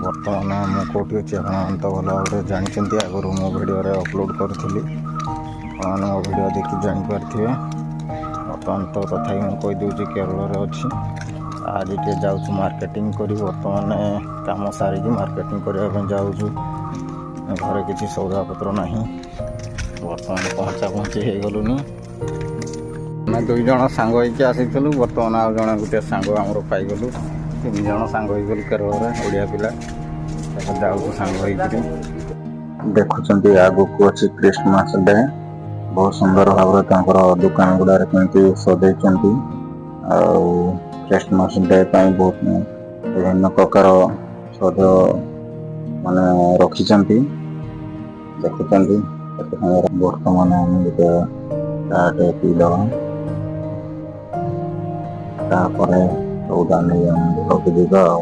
ବର୍ତ୍ତମାନ ମୁଁ କେଉଁଠି ଅଛି ଆପଣମାନେ ତ ଭଲ ଭାବରେ ଜାଣିଛନ୍ତି। ଆଗରୁ ମୋ ଭିଡ଼ିଓରେ ଅପଲୋଡ଼ କରିଥିଲି, ଆପଣମାନେ ମୋ ଭିଡ଼ିଓ ଦେଖି ଜାଣିପାରିଥିବେ। ବର୍ତ୍ତମାନ ତ ତଥାପି ମୁଁ କହିଦେଉଛି କେରଳରେ ଅଛି। ଆଜି ଟିକେ ଯାଉଛୁ ମାର୍କେଟିଂ କରି, ବର୍ତ୍ତମାନ କାମ ସାରିକି ମାର୍କେଟିଂ କରିବା ପାଇଁ ଯାଉଛୁ। ଘରେ କିଛି ସଉଦାପତ୍ର ନାହିଁ, ବର୍ତ୍ତମାନ ପହଞ୍ଚି ହେଇଗଲୁନି। ଆମେ 2 ଜଣ ସାଙ୍ଗ ହେଇକି ଆସିଥିଲୁ, ବର୍ତ୍ତମାନ ଆଉ ଜଣେ ଗୋଟେ ସାଙ୍ଗ ଆମର ପାଇଗଲୁ। 3 ଜଣ ସାଙ୍ଗ ହେଇଗଲୁ କେରଳରେ, ଓଡ଼ିଆ ପିଲା। ଏବେ ଯାଉଛୁ ସାଙ୍ଗ ହେଇକିରି। ଦେଖୁଛନ୍ତି ଆଗକୁ ଅଛି ଖ୍ରୀଷ୍ଟମାସ ଡେ। ବହୁତ ସୁନ୍ଦର ଭାବରେ ତାଙ୍କର ଦୋକାନ ଗୁଡ଼ାରେ କେମିତି ସଜେଇଛନ୍ତି। ଆଉ ଖ୍ରୀଷ୍ଟମାସ ଡେ ପାଇଁ ବହୁତ ବିଭିନ୍ନ ପ୍ରକାର ସଜ ମାନେ ରଖିଛନ୍ତି। ଦେଖୁଛନ୍ତି ବର୍ତ୍ତମାନ ଆମେ ଗୋଟେ ଚାଟେ ପିଇଦେବା, ତାପରେ ସଉଦା ନେଇ ଆମେ ଘରକୁ ଯିବା ଆଉ।